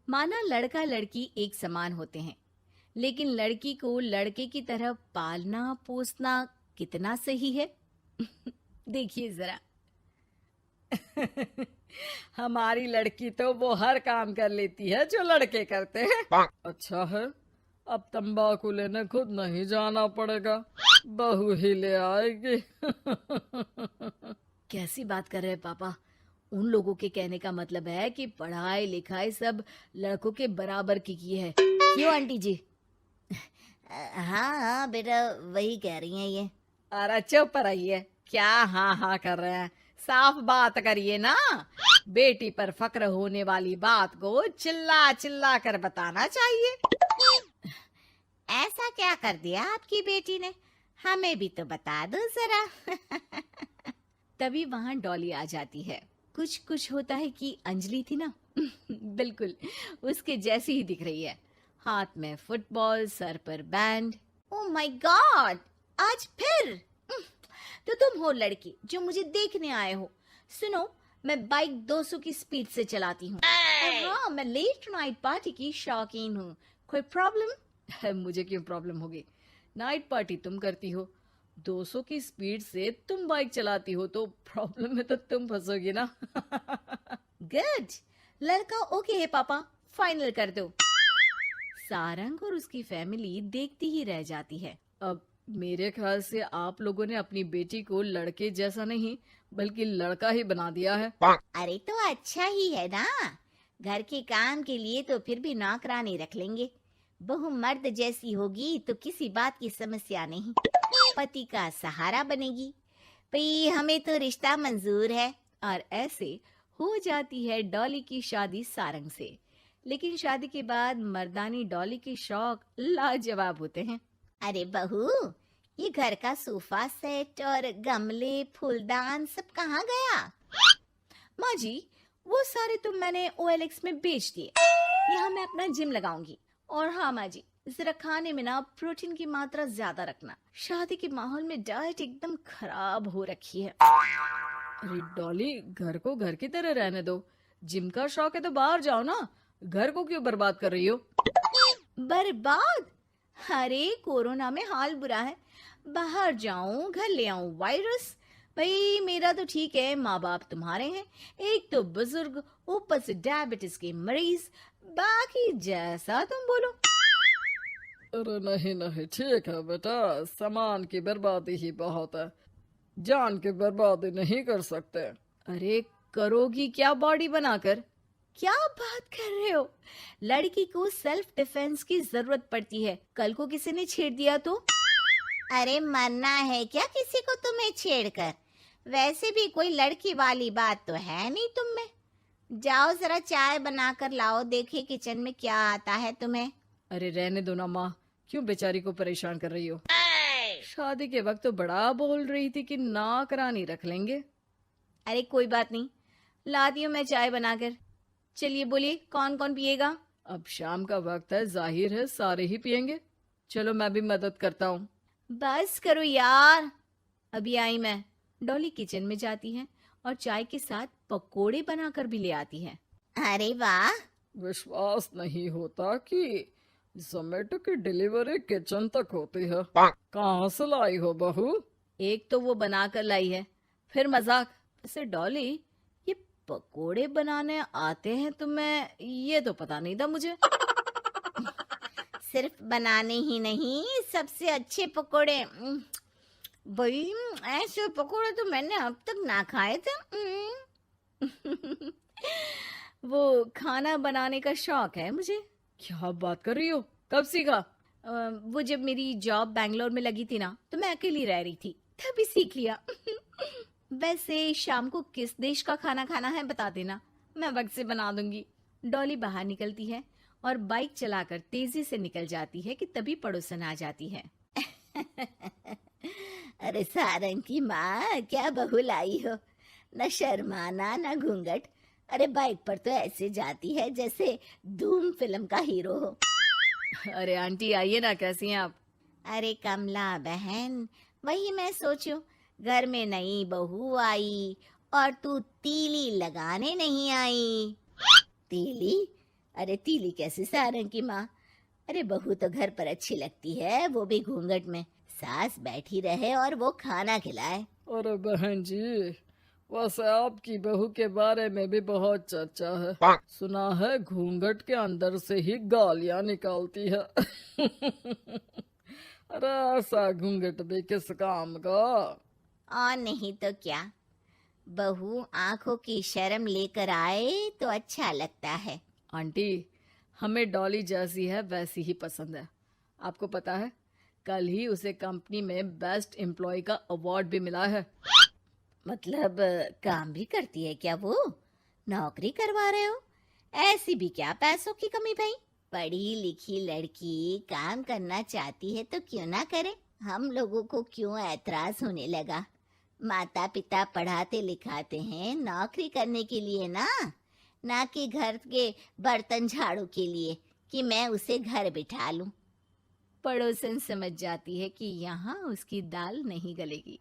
माना लड़का लड़की एक समान होते हैं, लेकिन लड़की को लड़के की तरह पालना पोसना कितना सही है? देखिए जरा। हमारी लड़की तो वो हर काम कर लेती है जो लड़के करते हैं। अच्छा है, अब तंबाकू लेने खुद नहीं जाना पड़ेगा, बहू ही ले आएगी। कैसी बात कर रहे हैं पापा? उन लोगों के कहने का मतलब है कि पढ़ाई लिखाई सब लड़कों के बराबर की है। क्यों आंटी जी? हाँ हाँ बेटा, वही कह रही हैं ये। अरे चुप रहिए, क्या हाँ हाँ कर रहे हैं, साफ बात करिए ना। बेटी पर फक्र होने वाली बात को चिल्ला चिल्ला कर बताना चाहिए। ऐसा क्या कर दिया आपकी बेटी ने? हमें भी तो बता दो जरा। तभी वहां डॉली आ जाती है। कुछ कुछ होता है कि अंजलि थी ना, बिल्कुल उसके जैसी ही दिख रही है। हाथ में फुटबॉल, सर पर बैंड। ओह माय गॉड, आज फिर? तो तुम हो लड़की जो मुझे देखने आए हो। सुनो, मैं बाइक 200 की स्पीड से चलाती हूँ। और हाँ, मैं लेट नाइट पार्टी की शौकीन हूँ। कोई प्रॉब्लम? मुझे क्यों प्रॉब्लम होगी? नाइट पार्टी तुम करती हो, 200 की स्पीड से तुम बाइक चलाती हो, तो प्रॉब्लम में तो तुम फंसोगी ना। गुड, लड़का ओके है पापा, फाइनल कर दो। सारंग और उसकी फैमिली देखती ही रह जाती है। अब मेरे ख्याल से आप लोगों ने अपनी बेटी को लड़के जैसा नहीं बल्कि लड़का ही बना दिया है। अरे तो अच्छा ही है ना, घर के काम के लिए तो फिर भी नौकरानी रख लेंगे। बहू मर्द जैसी होगी तो किसी बात की समस्या नहीं, पति का सहारा बनेगी। भाई हमें तो रिश्ता मंजूर है। और ऐसे हो जाती है डॉली की शादी सारंग से। लेकिन शादी के बाद मर्दानी डॉली के शौक लाजवाब होते हैं। अरे बहू, ये घर का सोफा सेट और गमले फूलदान सब कहाँ गया? माँ जी, वो सारे तो मैंने OLX में बेच दिए। यहाँ मैं अपना जिम लगाऊंगी। और हाँ माँ जी, जरा खाने में ना प्रोटीन की मात्रा ज्यादा रखना। शादी के माहौल में डाइट एकदम खराब हो रखी है। अरे डॉली, घर को घर की तरह रहने दो। जिम का शौक है तो बाहर जाओ ना, घर को क्यों बर्बाद कर रही हो? बर्बाद? अरे कोरोना में हाल बुरा है, बाहर जाऊं घर ले आऊं वायरस। भाई मेरा तो ठीक है, माँ बाप तुम्हारे हैं, एक तो बुजुर्ग, ऊपर से डायबिटीज के मरीज, बाकी जैसा तुम बोलो। अरे नहीं नहीं, ठीक है बेटा, सामान की बर्बादी ही बहुत है, जान की बर्बादी नहीं कर सकते। अरे करोगी क्या बॉडी बनाकर? क्या बात कर रहे हो? लड़की को सेल्फ डिफेंस की जरूरत पड़ती है, कल को किसी ने छेड़ दिया तो? अरे मरना है क्या किसी को तुम्हें छेड़कर? वैसे भी कोई लड़की वाली बात तो है नहीं तुम में। जाओ जरा चाय बनाकर लाओ, देखे किचन में क्या आता है तुम्हें। अरे रहने दो ना माँ, क्यों बेचारी को परेशान कर रही हो? शादी के वक्त तो बड़ा बोल रही थी कि नौकरानी रख लेंगे। अरे कोई बात नहीं, लाती हूँ मैं चाय बनाकर। चलिए बोलिए, कौन कौन पिएगा? अब शाम का वक्त है, जाहिर है सारे ही पियेंगे। चलो मैं भी मदद करता हूँ। बस करो यार। अभी आई मैं। डॉली किचन में जाती है और चाय के साथ पकोड़े बनाकर भी ले आती है। अरे वाह, विश्वास नहीं होता कि जोमेटो की डिलीवरी किचन तक होती है। कहाँ से लाई हो बहू? एक तो वो बनाकर लाई है, फिर मजाक। वैसे डॉली, ये पकोड़े बनाने आते हैं तुम्हें? ये तो पता नहीं था मुझे। सिर्फ बनाने ही नहीं, सबसे अच्छे पकोड़े। भाई ऐसे पकोड़े तो मैंने अब तक ना खाए थे। वो खाना बनाने का शौक है मुझे। क्या बात कर रही हो, कब सीखा? वो जब मेरी जॉब बैंगलोर में लगी थी ना, तो मैं अकेली रह रही थी, तभी सीख लिया। वैसे शाम को किस देश का खाना खाना है बता देना, मैं वक्त से बना दूंगी। डॉली बाहर निकलती है और बाइक चलाकर तेजी से निकल जाती है कि तभी पड़ोसन आ जाती है। अरे सारंग की माँ, क्या बहू लाई हो, न शर्माना न घूंघट। अरे बाइक पर तो ऐसे जाती है जैसे धूम फिल्म का हीरो हो। अरे आंटी आइए ना, कैसी हैं आप? अरे कमला बहन, वही मैं सोचूं, घर में नई बहू आई और तू तीली लगाने नहीं आई। तीली? अरे तीली कैसी सारंग की माँ। अरे बहू तो घर पर अच्छी लगती है, वो भी घूंघट में। सास बैठी रहे और वो खाना खिलाए। अरे बहन जी, वैसे आपकी बहू के बारे में भी बहुत चर्चा है। सुना है घूंघट के अंदर से ही गालियां निकालती है। अरे ऐसा घूंघट भी किस काम का। और नहीं तो क्या, बहू आंखों की शर्म लेकर आए तो अच्छा लगता है। आंटी, हमें डॉली जैसी है वैसी ही पसंद है। आपको पता है, कल ही उसे कंपनी में बेस्ट एम्प्लॉय का अवार्ड भी मिला है। मतलब काम भी करती है क्या वो? नौकरी करवा रहे हो? ऐसी भी क्या पैसों की कमी भाई? पढ़ी लिखी लड़की काम करना चाहती है तो क्यों ना करे? हम लोगों को क्यों ऐतराज होने लगा? माता पिता पढ़ाते लिखाते हैं नौकरी करने के लिए ना कि घर के बर्तन झाड़ू के लिए कि मैं उसे घर बिठा लूं। पड़ोसन समझ जाती है कि यहाँ उसकी दाल नहीं गलेगी।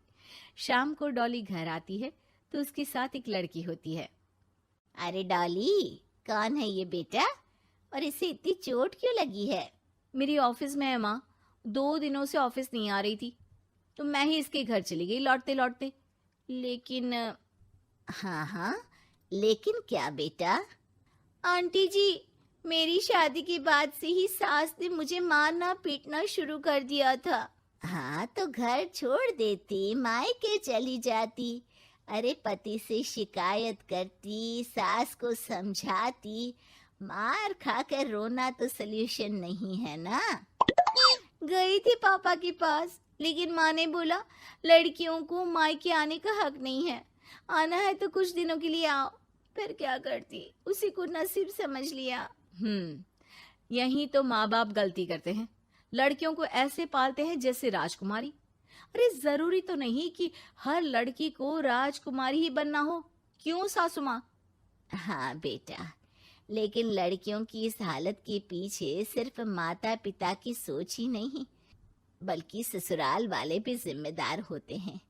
शाम को डॉली घर आती है तो उसके साथ एक लड़की होती है। अरे डॉली, कौन है ये बेटा और इसे इतनी चोट क्यों लगी है? मेरी ऑफिस में है माँ, 2 दिनों से ऑफिस नहीं आ रही थी तो मैं ही इसके घर चली गई लौटते लौटते। लेकिन हाँ, लेकिन क्या बेटा? आंटी जी, मेरी शादी के बाद से ही सास ने मुझे मारना पीटना शुरू कर दिया था। हाँ तो घर छोड़ देती, मायके चली जाती। अरे पति से शिकायत करती, सास को समझाती। मार खाकर रोना तो सल्यूशन नहीं है ना। गई थी पापा के पास, लेकिन माँ ने बोला लड़कियों को मायके आने का हक नहीं है, आना है तो कुछ दिनों के लिए आओ। फिर क्या करती, उसी को नसीब समझ लिया। यही तो माँ बाप गलती करते हैं, लड़कियों को ऐसे पालते हैं जैसे राजकुमारी। अरे जरूरी तो नहीं कि हर लड़की को राजकुमारी ही बनना हो, क्यों सासू माँ? हाँ बेटा, लेकिन लड़कियों की इस हालत के पीछे सिर्फ माता पिता की सोच ही नहीं, बल्कि ससुराल वाले भी जिम्मेदार होते हैं।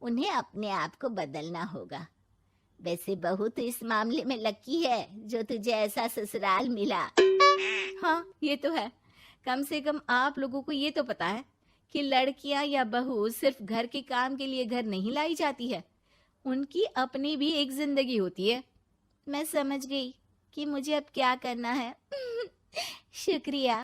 उन्हें अपने आप को बदलना होगा। वैसे बहू तो इस मामले में लकी है जो तुझे ऐसा ससुराल मिला। हाँ ये तो है, कम से कम आप लोगों को ये तो पता है कि लड़कियां या बहू सिर्फ घर के काम के लिए घर नहीं लाई जाती है, उनकी अपनी भी एक जिंदगी होती है। मैं समझ गई कि मुझे अब क्या करना है। शुक्रिया।